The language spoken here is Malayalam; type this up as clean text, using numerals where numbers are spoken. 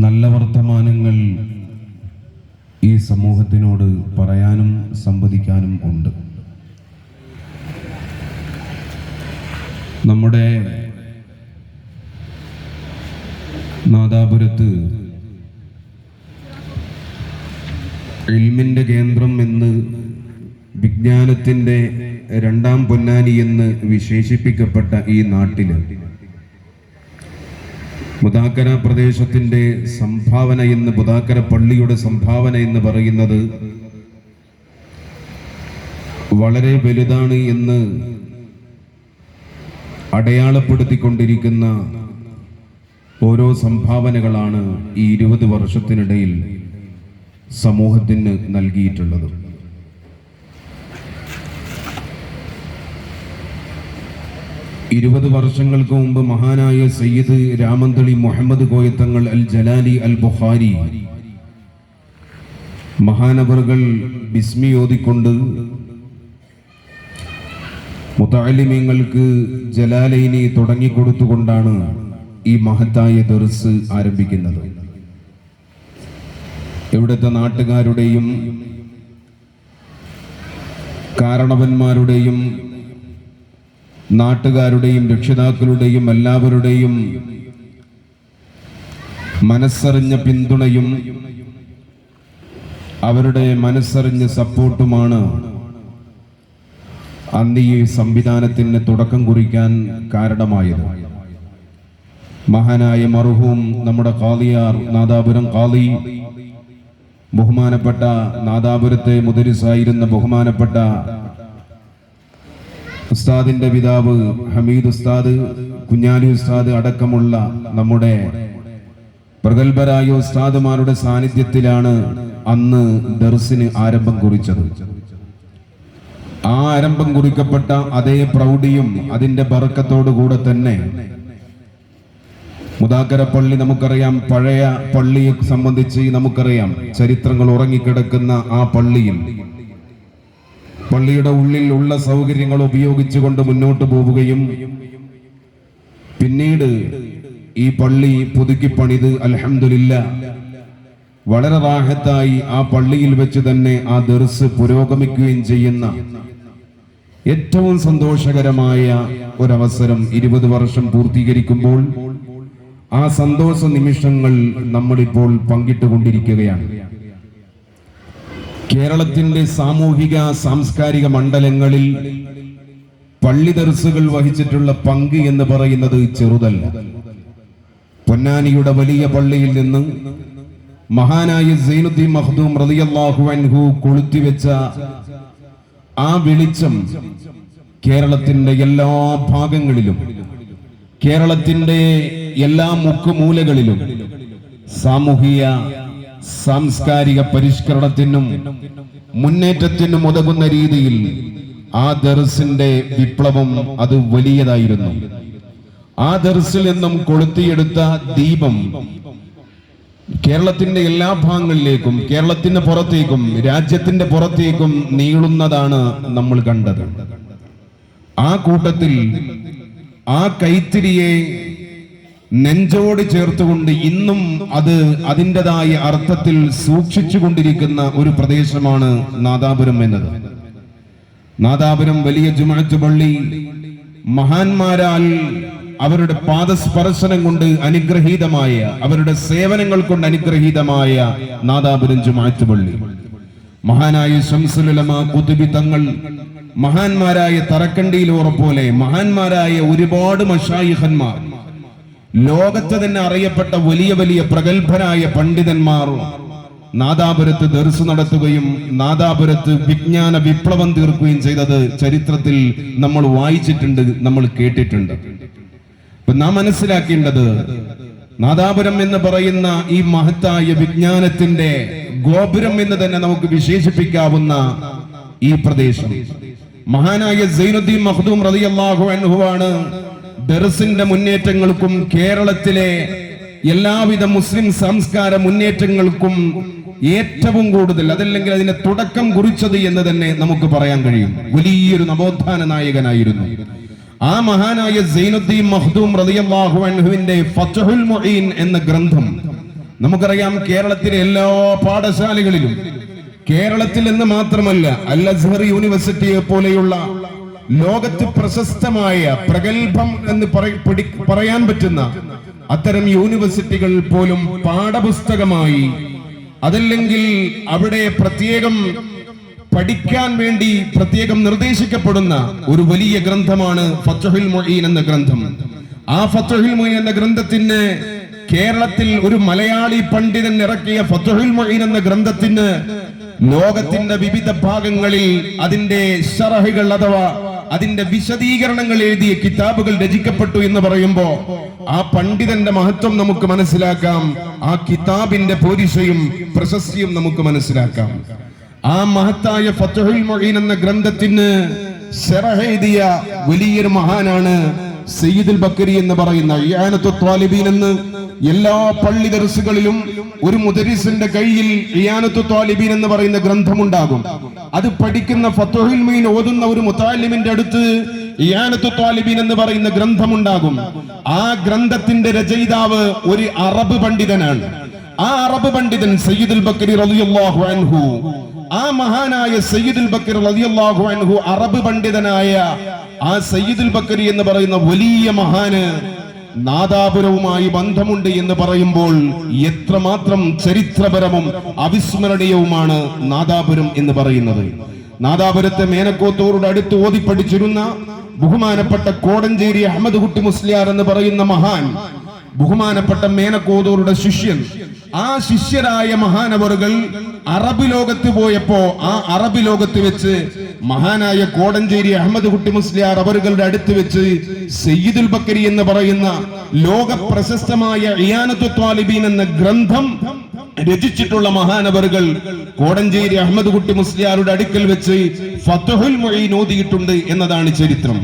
നല്ല വർത്തമാനങ്ങൾ ഈ സമൂഹത്തിനോട് പറയാനും സംവദിക്കാനും ഉണ്ട്. നമ്മുടെ നാദാപുരത്ത് ഇൽമിൻ്റെ കേന്ദ്രം എന്ന്, വിജ്ഞാനത്തിൻ്റെ രണ്ടാം പൊന്നാനി എന്ന് വിശേഷിപ്പിക്കപ്പെട്ട ഈ നാട്ടിൽ മുദാക്കര പ്രദേശത്തിൻ്റെ സംഭാവന എന്ന്, മുദാക്കര പള്ളിയുടെ സംഭാവന എന്ന് പറയുന്നത് വളരെ വലുതാണ് എന്ന് അടയാളപ്പെടുത്തിക്കൊണ്ടിരിക്കുന്ന ഓരോ സംഭാവനകളാണ് ഈ 20 വർഷത്തിനിടയിൽ സമൂഹത്തിന് നൽകിയിട്ടുള്ളത്. ഇരുപത് വർഷങ്ങൾക്ക് മുമ്പ് മഹാനായ സയ്യിദ് രാമന്തളി മുഹമ്മദ് കോയത്തങ്ങൾ അൽ ജലാലി അൽ ബുഖാരി മഹാനവറുകൾ ബിസ്മി ഓതിക്കൊണ്ട് മുതഅല്ലിമീങ്ങൾക്ക് ജലാലൈനി തുടങ്ങിക്കൊടുത്തുകൊണ്ടാണ് ഈ മഹത്തായ ദർസ് ആരംഭിക്കുന്നത്. ഇവിടുത്തെ നാട്ടുകാരുടെയും കാരണവന്മാരുടെയും നാട്ടുകാരുടെയും രക്ഷിതാക്കളുടെയും എല്ലാവരുടെയും മനസ്സറിഞ്ഞ പിന്തുണയും അവരുടെ മനസ്സറിഞ്ഞ സപ്പോർട്ടുമാണ് അന്ന് ഈ സംവിധാനത്തിന് തുടക്കം കുറിക്കാൻ കാരണമായത്. മഹാനായ മർഹൂം നമ്മുടെ ഖാദിയാർ നാദാപുരം ഖാദി, ബഹുമാനപ്പെട്ട നാദാപുരത്തെ മുദരിസായിരുന്ന ബഹുമാനപ്പെട്ട ഉസ്താദിന്റെ പിതാവ് ഹമീദ് ഉസ്താദ്, കുഞ്ഞാലി ഉസ്താദ് അടക്കമുള്ള നമ്മുടെ പ്രഗത്ഭരായ ഉസ്താദുമാരുടെ സാന്നിധ്യത്തിലാണ് അന്ന് ദർസിന് ആരംഭം കുറിച്ചത്. ആ ആരംഭം കുറിക്കപ്പെട്ട അതേ പ്രൗഢിയും അതിന്റെ ബർക്കത്തോടു കൂടെ തന്നെ മുദാക്കര പള്ളി നമുക്കറിയാം. പഴയ പള്ളിയെ സംബന്ധിച്ച് നമുക്കറിയാം, ചരിത്രങ്ങൾ ഉറങ്ങിക്കിടക്കുന്ന ആ പള്ളിയുടെ ഉള്ളിൽ ഉള്ള സൗകര്യങ്ങൾ ഉപയോഗിച്ചുകൊണ്ട് മുന്നോട്ട് പോവുകയും പിന്നീട് ഈ പള്ളി പുതുക്കി പണിത് അൽഹംദുലില്ലാഹ് വളരെ റാഹത്തായി ആ പള്ളിയിൽ വെച്ച് തന്നെ ആ ദർസ് പുരോഗമിക്കുകയും ചെയ്യുന്ന ഏറ്റവും സന്തോഷകരമായ ഒരവസരം 20 വർഷം പൂർത്തീകരിക്കുമ്പോൾ ആ സന്തോഷ നിമിഷങ്ങൾ നമ്മളിപ്പോൾ പങ്കിട്ടുകൊണ്ടിരിക്കുകയാണ്. കേരളത്തിന്റെ സാമൂഹിക സാംസ്കാരിക മണ്ഡലങ്ങളിൽ പള്ളി ദർസുകൾ വഹിച്ചിട്ടുള്ള പങ്ക് എന്ന് പറയുന്നത് ചെറുതല്ല. പൊന്നാനിയുടെ വലിയ പള്ളിയിൽ നിന്ന് മഹാനായ സൈനുദ്ദീൻ മഖ്ദൂം റളിയല്ലാഹു അൻഹു കൊളുത്തിവെച്ച ആ വെളിച്ചം കേരളത്തിന്റെ എല്ലാ ഭാഗങ്ങളിലും, കേരളത്തിന്റെ എല്ലാ മുക്കുമൂലകളിലും സാമൂഹിക സാംസ്കാരിക പരിഷ്കരണത്തിനും മുന്നേറ്റത്തിനും ഉതകുന്ന രീതിയിൽ ആ ദർസിന്റെ വിപ്ലവം അത് വലിയതായിരുന്നു. ആ ദർസിൽ നിന്നും കൊളുത്തിയെടുത്ത ദീപം കേരളത്തിന്റെ എല്ലാ ഭാഗങ്ങളിലേക്കും, കേരളത്തിന്റെ പുറത്തേക്കും, രാജ്യത്തിന്റെ പുറത്തേക്കും നീളുന്നതാണ് നമ്മൾ കണ്ടത്. ആ കൂട്ടത്തിൽ ആ കൈത്തിരിയെ നെഞ്ചോട് ചേർത്തുകൊണ്ട് ഇന്നും അത് അതിൻ്റെതായ അർത്ഥത്തിൽ സൂക്ഷിച്ചു കൊണ്ടിരിക്കുന്ന ഒരു പ്രദേശമാണ് നാദാപുരം എന്നത്. നാദാപുരം വലിയ ജുമുഅത്ത് പള്ളി മഹാന്മാരാൽ അവരുടെ പാദസ്പർശനം കൊണ്ട് അനുഗ്രഹീതമായ, അവരുടെ സേവനങ്ങൾ കൊണ്ട് അനുഗ്രഹീതമായ നാദാപുരം ജുമുഅത്ത് പള്ളി, മഹാനായ ശംസുൽ ഉലമ ഖുതുബി തങ്ങൾ, മഹാന്മാരായ തറക്കണ്ടിയിലോറ പോലെ മഹാന്മാരായ ഒരുപാട് മശായിഖന്മാർ, ലോകത്ത് തന്നെ അറിയപ്പെട്ട വലിയ വലിയ പ്രഗത്ഭരായ പണ്ഡിതന്മാർ നാദാപുരത്ത് ദർസ് നടത്തുകയും നാദാപുരത്ത് വിജ്ഞാന വിപ്ലവം തീർക്കുകയും ചെയ്തത് ചരിത്രത്തിൽ നമ്മൾ വായിച്ചിട്ടുണ്ട്, നമ്മൾ കേട്ടിട്ടുണ്ട്. അപ്പൊ നാം മനസ്സിലാക്കേണ്ടത്, നാദാപുരം എന്ന് പറയുന്ന ഈ മഹത്തായ വിജ്ഞാനത്തിന്റെ ഗോപുരം എന്ന് തന്നെ നമുക്ക് വിശേഷിപ്പിക്കാവുന്ന ഈ പ്രദേശം മഹാനായ സൈനുദ്ദീൻ മഖ്ദൂം റളിയല്ലാഹു അൻഹു ആണ് ദർസിന്റെ മുന്നേറ്റങ്ങൾക്കും കേരളത്തിലെ എല്ലാവിധ മുസ്ലിം സംസ്കാര മുന്നേറ്റങ്ങൾക്കും ഏറ്റവും കൂടുതൽ, അതല്ലെങ്കിൽ അതിന്റെ തുടക്കം കുറിച്ചത് എന്ന് തന്നെ നമുക്ക് പറയാൻ കഴിയും. വലിയൊരു നവോത്ഥാന നായകനായിരുന്നു. ആ മഹാനായ സൈനുദ്ദീൻ മഖ്ദൂം റളിയല്ലാഹു അൻഹുവിന്റെ ഫത്ഹുൽ മുഈൻ എന്ന ഗ്രന്ഥം നമുക്കറിയാം കേരളത്തിലെ എല്ലാ പാഠശാലകളിലും, കേരളത്തിൽ എന്ന് മാത്രമല്ല അൽ അസ്ഹർ യൂണിവേഴ്സിറ്റിയെ പോലെയുള്ള ലോകത്ത് പ്രശസ്തമായ പ്രഗത്ഭം എന്ന് പറയാൻ പറ്റുന്ന അത്തരം യൂണിവേഴ്സിറ്റികൾ പോലും പാഠപുസ്തകമായി, അതല്ലെങ്കിൽ അവിടെ പ്രത്യേകം പഠിക്കാൻ വേണ്ടി പ്രത്യേകം നിർദ്ദേശിക്കപ്പെടുന്ന ഒരു വലിയ ഗ്രന്ഥമാണ് ഫത്ഹുൽ മുഈൻ എന്ന ഗ്രന്ഥം. ആ ഫത്ഹുൽ മുഈൻ എന്ന ഗ്രന്ഥത്തിന് കേരളത്തിൽ ഒരു മലയാളി പണ്ഡിതൻ ഇറക്കിയ ഫത്ഹുൽ മുഈൻ എന്ന ഗ്രന്ഥത്തിന് ലോകത്തിന്റെ വിവിധ ഭാഗങ്ങളിൽ അതിന്റെ ശറഹുകൾ അഥവാ അതിന്റെ വിശദീകരണങ്ങൾ എഴുതിയ കിതാബുകൾ രചിക്കപ്പെട്ടു എന്ന് പറയുമ്പോ ആ പണ്ഡിതന്റെ മഹത്വം നമുക്ക് മനസ്സിലാക്കാം. ആ കിതാബിന്റെ പോരിശയും പ്രശസ്തിയും നമുക്ക് മനസ്സിലാക്കാം. ആ മഹത്തായ ഫത്ഹുൽ മുഈൻ എന്ന ഗ്രന്ഥത്തിന് ശറഹ് എഴുതിയ വലിയൊരു മഹാനാണ് സയ്യിദുൽ ബക്കരി എന്ന് പറയുന്ന. ഇആനത്തുൽ ത്വാലിബീൻ എന്ന് എല്ലാ പള്ളി ദർസുകളിലും ഒരു മുദരിസിന്റെ കയ്യിൽ ഇആനത്തുൽ ത്വാലിബീൻ എന്ന് പറയുന്ന ഗ്രന്ഥമുണ്ടാകും. അത് പഠിക്കുന്ന ഫത്ഹുൽ മുഈൻ ഓതുന്ന ഒരു മുതഅല്ലിമിന്റെ അടുത്ത് ഇആനത്തുൽ ത്വാലിബീൻ എന്ന് പറയുന്ന ഗ്രന്ഥമുണ്ടാകും. ആ ഗ്രന്ഥത്തിന്റെ രചയിതാവ് ഒരു അറബ് പണ്ഡിതനാണ്. ആ അറബ് പണ്ഡിതൻ സയ്യിദുൽ ബക്കരി റളിയല്ലാഹു അൻഹു, ആ മഹാനായ സയ്യിദുൽ ബക്കരി റളിയല്ലാഹു അൻഹു അറബ് പണ്ഡിതനായ ആ സയ്യിദുൽ ബക്കരി എന്ന് പറയുന്ന വലിയ മഹാന് നാദാപുരവുമായി ബന്ധമുണ്ട് എന്ന് പറയുമ്പോൾ എത്രമാത്രം ചരിത്രപരവും അവിസ്മരണീയവുമാണ് നാദാപുരം എന്ന് പറയുന്നത്. നാദാപുരത്തെ മേനക്കോത്തൂരുടെ അടുത്ത് ഓതി പഠിച്ചിരുന്ന ബഹുമാനപ്പെട്ട കോടഞ്ചേരി അഹമ്മദ് കുട്ടി മുസ്ലിയാർ എന്ന് പറയുന്ന മഹാൻ, ബഹുമാനപ്പെട്ട മേനക്കോത്തൂരുടെ ശിഷ്യൻ. ആ ശിഷ്യരായ മഹാനവറുകൾ അറബ് ലോകത്ത് പോയപ്പോ ആ അറബ് ലോകത്ത് വെച്ച് മഹാനായ കോടഞ്ചേരി അഹമ്മദ് കുട്ടി മുസ്ലിയാർ അവരുടെ അടുത്ത് വെച്ച് സയ്യിദുൽ ബക്കരി എന്ന് പറയുന്ന ലോക പ്രശസ്തമായ ഇആനത്തുൽ ത്വാലിബീൻ എന്ന ഗ്രന്ഥം രചിച്ചിട്ടുള്ള മഹാനവറുകൾ കോടഞ്ചേരി അഹമ്മദ് കുട്ടി മുസ്ലിയാരുടെ അടുക്കൽ വെച്ച് ഫത്ഹുൽ മുഈൻ ഓതിയിട്ടുണ്ട് എന്നതാണ് ചരിത്രം.